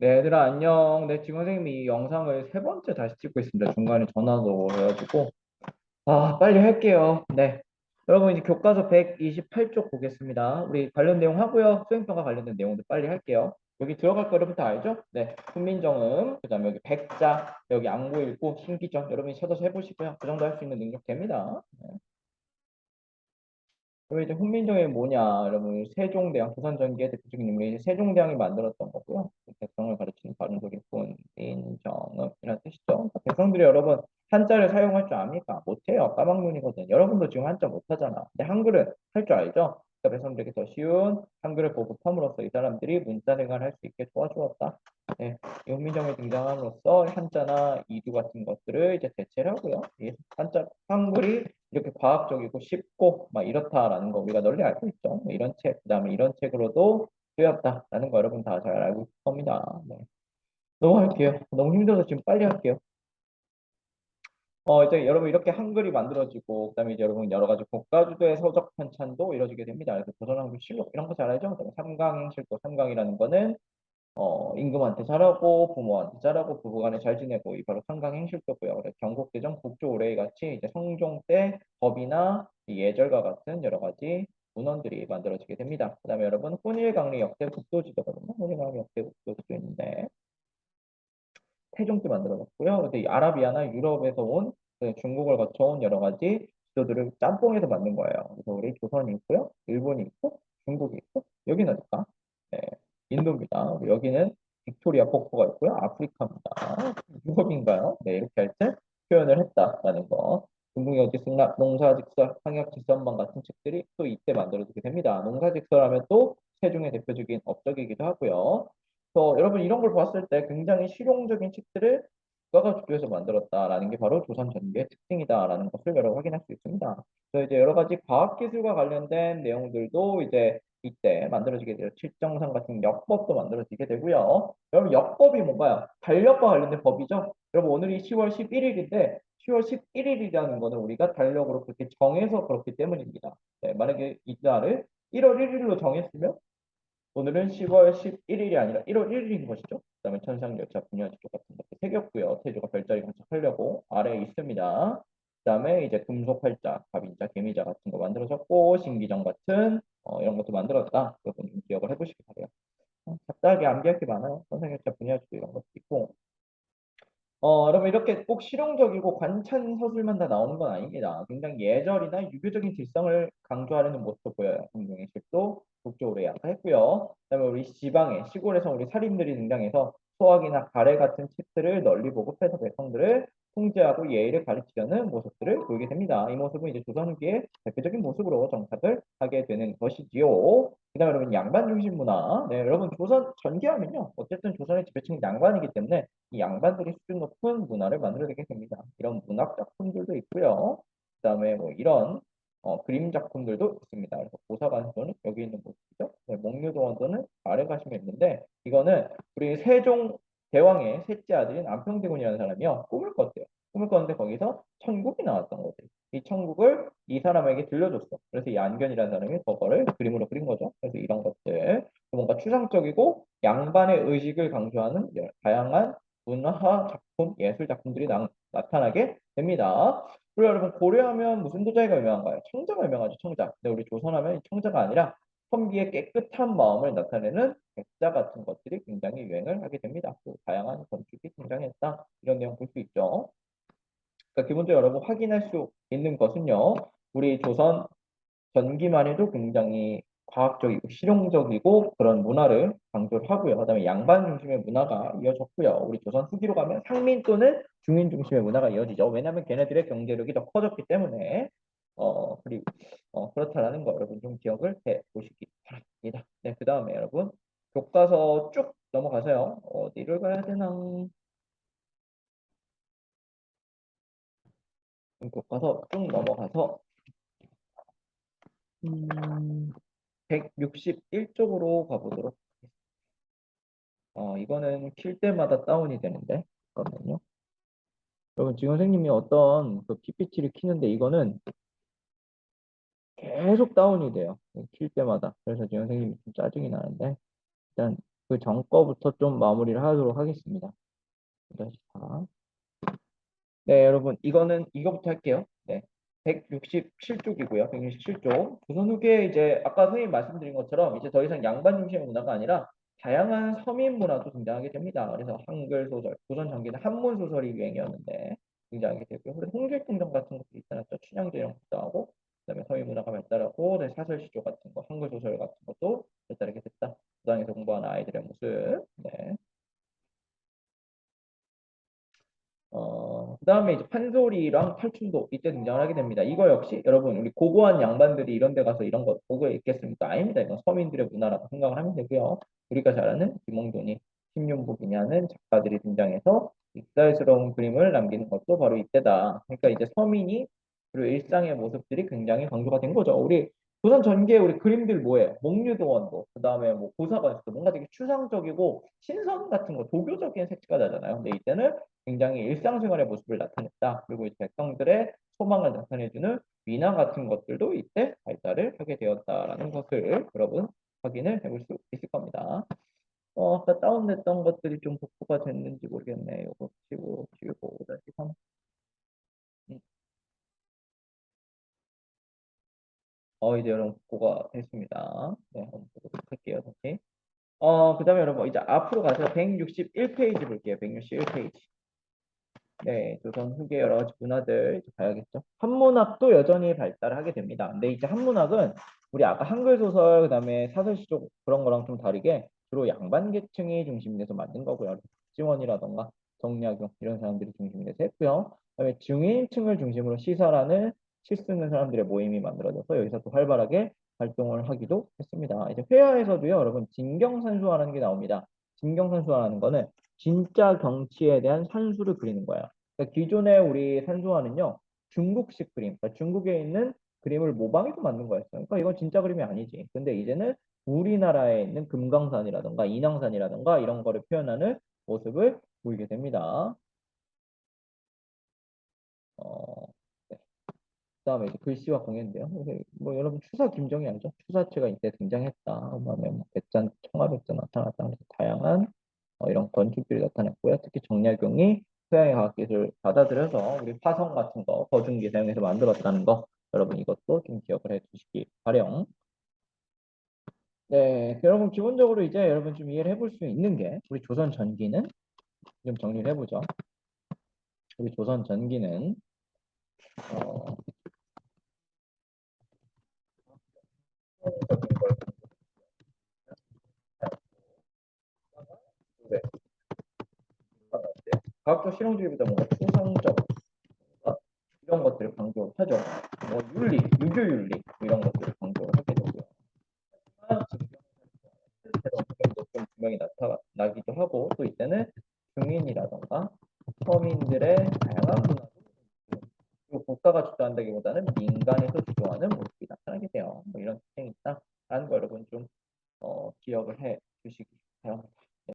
네, 얘들아, 안녕. 네, 지금 선생님이 이 영상을 세 번째 다시 찍고 있습니다. 중간에 전화도 해가지고. 아, 빨리 할게요. 네. 여러분, 이제 교과서 128쪽 보겠습니다. 우리 관련 내용 하고요. 수행평가 관련된 내용도 빨리 할게요. 여기 들어갈 거 여러분 다 알죠? 네. 훈민정음, 그 다음에 여기 백자, 여기 앙고 읽고, 신기정. 여러분이 찾아서 해보시고요. 그 정도 할 수 있는 능력 됩니다. 네. 그리고 이제 훈민정음이 뭐냐, 여러분 세종대왕 조선전기의 대표적인 인물이 세종대왕이 만들었던 거고요. 백성을 가르치는 바른소리 훈민정음이라는 뜻이죠. 그러니까 백성들이 여러분 한자를 사용할 줄 압니까? 못해요. 까막눈이거든. 여러분도 지금 한자 못하잖아. 근데 한글은 할 줄 알죠? 그러니까 백성들에게 더 쉬운 한글을 보급함으로써 이 사람들이 문자 생활을 할 수 있게 도와주었다. 네, 이 훈민정음이 등장함으로써 한자나 이두 같은 것들을 이제 대체를 하고요. 이 한자 한글이 이렇게 과학적이고 쉽고 막 이렇다라는 거 우리가 널리 알고 있죠. 뭐 이런 책, 그다음에 이런 책으로도 쓰였다라는 거 여러분 다 잘 알고 있을 겁니다. 네. 넘어갈게요. 너무 힘들어서 지금 빨리 할게요. 이제 여러분 이렇게 한글이 만들어지고 그다음에 이제 여러분 여러 가지 국가주도의 서적 편찬도 이루어지게 됩니다. 그래서 조선왕조 실록 이런 거 잘 알죠? 그다음에 삼강행실도 삼강이라는 거는 임금한테 잘하고 부모한테 잘하고 부부간에 잘 지내고 이 바로 삼강행실도고요. 그래서 경국대전 국조오레이 같이 이제 성종 때 법이나 이 예절과 같은 여러 가지 문헌들이 만들어지게 됩니다. 그다음에 여러분 혼일강리 역대 국도지도거든요. 혼일강리 역대 국도지도 있는데 태종 때 만들어졌고요. 근데 이 아라비아나 유럽에서 온 중국을 거쳐온 여러 가지 지도들을 짬뽕해서 만든 거예요. 그래서 우리 조선이 있고요, 일본이 있고, 중국이 있고, 여기는 어딜까? 네, 인도입니다. 여기는 빅토리아 폭포가 있고요, 아프리카입니다. 유럽인가요? 네, 이렇게 할 때 표현을 했다라는 거. 중국의 어디서나 농사직설, 상역직선방 같은 책들이 또 이때 만들어지게 됩니다. 농사직설하면 또 세종의 대표적인 업적이기도 하고요. 그래서 여러분 이런 걸 봤을 때 굉장히 실용적인 책들을 국가가 주도해서 만들었다라는 게 바로 조선 전기의 특징이다라는 것을 여러분 확인할 수 있습니다. 그래서 이제 여러 가지 과학기술과 관련된 내용들도 이제 이때 만들어지게 돼요. 칠정상 같은 역법도 만들어지게 되고요. 여러분 역법이 뭔가요? 달력과 관련된 법이죠. 여러분 오늘이 10월 11일인데 10월 11일이라는 거는 우리가 달력으로 그렇게 정해서 그렇기 때문입니다. 네, 만약에 이날을 1월 1일로 정했으면 오늘은 10월 11일이 아니라 1월 1일인 것이죠. 그다음에 천상열차 분야지도 같은 것도 새겼고요. 태조가 별자리 관찰하려고 아래에 있습니다. 그다음에 이제 금속활자, 갑인자, 개미자 같은 거 만들어졌고 신기정 같은 이런 것도 만들었다. 여러분 좀 기억을 해보시기 바래요. 잡다하게 암기할 게 많아요. 천상열차 분야지도 이런 것도 있고 여러분 이렇게 꼭 실용적이고 관찬 서술만 다 나오는 건 아닙니다. 굉장히 예절이나 유교적인 질성을 강조하려는 모습도 보여요. 성경의식도 국조오래 아까 했고요. 그다음에 우리 지방에 시골에서 우리 살인들이 등장해서 소학이나 가래 같은 책들을 널리 보급해서 백성들을 통제하고 예의를 가르치려는 모습들을 보이게 됩니다. 이 모습은 이제 조선 후기의 대표적인 모습으로 정착을 하게 되는 것이지요. 그다음에 여러분 양반 중심 문화. 네, 여러분 조선 전개하면요. 어쨌든 조선의 지배층이 양반이기 때문에 이 양반들이 수준 높은 문화를 만들어내게 됩니다. 이런 문학 작품들도 있고요. 그다음에 뭐 이런 그림 작품들도 있습니다. 그래서 보사관서는 여기 있는 모습이죠. 네, 목류도원서는 아래 가시면 있는데 이거는 우리 세종 대왕의 셋째 아들인 안평대군이라는 사람이요 꿈을 꿨대요. 꿈을 꿨는데 거기서 천국이 나왔던 거죠. 이 천국을 이 사람에게 들려줬어. 그래서 이 안견이라는 사람이 그거를 그림으로 그린 거죠. 그래서 이런 것들 뭔가 추상적이고 양반의 의식을 강조하는 다양한 문화 작품, 예술 작품들이 나타나게 됩니다. 그리고 여러분 고려하면 무슨 도자기가 유명한가요? 청자가 유명하죠, 청자. 근데 우리 조선하면 청자가 아니라 선비의 깨끗한 마음을 나타내는 백자 같은 것들이 굉장히 유행을 하게 됩니다. 또 다양한 건축이 등장했다. 이런 내용 볼 수 있죠. 그러니까 기본적으로 여러분 확인할 수 있는 것은요. 우리 조선 전기만 해도 굉장히 과학적이고 실용적이고 그런 문화를 강조를 하고요. 그다음에 양반 중심의 문화가 이어졌고요. 우리 조선 후기로 가면 상민 또는 중인 중심의 문화가 이어지죠. 왜냐하면 걔네들의 경제력이 더 커졌기 때문에 그리고 그렇다라는 거 여러분 좀 기억을 해 보시기 바랍니다. 네, 그다음에 여러분 교과서 쭉 넘어가세요. 어디를 가야 되나? 교과서 쭉 넘어가서 161쪽으로 가보도록. 이거는 킬 때마다 다운이 되는데. 잠깐만요. 여러분, 지금 선생님이 어떤 그 PPT를 키는데 이거는 계속 다운이 돼요. 킬 때마다. 그래서 지금 선생님이 좀 짜증이 나는데. 일단 그 전 거부터 좀 마무리를 하도록 하겠습니다. 8시. 네, 여러분, 이거부터 할게요. 네. 167쪽이고요. 167쪽. 조선 후기에 이제, 아까 선생님 말씀드린 것처럼, 이제 더 이상 양반 중심의 문화가 아니라, 다양한 서민 문화도 등장하게 됩니다. 그래서 한글 소설, 조선 전기는 한문 소설이 유행이었는데, 등장하게 되고요. 그래서 홍길동전 같은 것도 있잖아요. 춘향전 이런 것도 하고, 그다음에 서민 문화가 발달하고, 네, 사설시조 같은 거, 한글 소설 같은 것도 발달하게 됐다. 고당에서 공부하는 아이들의 모습. 네. 그다음에 이제 판소리랑 탈춤도 이때 등장을 하게 됩니다. 이거 역시 여러분 우리 고고한 양반들이 이런 데 가서 이런 거 보고 있겠습니까? 아닙니다. 이건 서민들의 문화라고 생각을 하면 되고요. 우리가 잘 아는 김홍돈이 신윤복이냐는 작가들이 등장해서 익살스러운 그림을 남기는 것도 바로 이때다. 그러니까 이제 서민이 그리고 일상의 모습들이 굉장히 강조가 된 거죠. 우리 조선 전기의 우리 그림들 뭐예요? 목류도원도, 그다음에 뭐 고사관식도 뭔가 되게 추상적이고 신선 같은 거, 도교적인 색채가 나잖아요. 근데 이때는 굉장히 일상생활의 모습을 나타냈다. 그리고 이제 백성들의 소망을 나타내주는 미나 같은 것들도 이때 발달을 하게 되었다라는 것을 여러분 확인을 해볼 수 있을 겁니다. 아까 다운됐던 것들이 좀 복구가 됐는지 모르겠네. 요거 지우고 다시 음. 이제 여러분 복구가 됐습니다. 네, 한번 보도록 할게요. 다시. 그다음에 여러분 이제 앞으로 가서 161페이지 볼게요. 161페이지. 네, 조선 후기 여러 가지 문화들 이제 봐야겠죠. 한문학도 여전히 발달하게 됩니다. 근데 이제 한문학은 우리 아까 한글 소설 그다음에 사설시조 그런 거랑 좀 다르게 주로 양반 계층이 중심이 돼서 만든 거고요. 박지원이라던가 정약용 이런 사람들이 중심이 돼서 했고요. 그다음에 중인층을 중심으로 시설하는 시 쓰는 사람들의 모임이 만들어져서 여기서 또 활발하게 활동을 하기도 했습니다. 이제 회화에서도요, 여러분 진경산수화라는 게 나옵니다. 진경산수화라는 거는 진짜 경치에 대한 산수를 그리는 거예요. 그러니까 기존의 우리 산수화는요, 중국식 그림, 그러니까 중국에 있는 그림을 모방해서 만든 거였어요. 그러니까 이건 진짜 그림이 아니지. 근데 이제는 우리나라에 있는 금강산이라던가 인왕산이라던가 이런 거를 표현하는 모습을 보이게 됩니다. 어, 네. 그다음에 이제 글씨와 공예인데요. 뭐 여러분 추사 김정희 알죠? 추사체가 이때 등장했다. 그다음에 뭐 백잔, 청아백잔 나타났다. 그래서 다양한 이런 건축들이 나타났고요. 특히 정약용이 서양의 과학기술 받아들여서 우리 화성 같은 거 거중기 사용해서 만들었다는 거 여러분 이것도 좀 기억을 해주시기 바령. 네, 여러분 기본적으로 이제 여러분 좀 이해를 해볼 수 있는 게 우리 조선 전기는 좀 정리를 해보죠. 우리 조선 전기는 어, 네, 과학적 실용주의보다 뭔가 추상적 이런 것들을 강조하죠. 뭐 윤리, 유교윤리 뭐 이런 것들을 강조를 하게 되고요. 새로운 성격도 좀 분명히 나타나기도 하고 또 이때는 중인이라던가 서민들의 다양한 문화도 그리고 국가가 주도한다기보다는 민간에서 주도하는 모습이 나타나게 돼요. 뭐 이런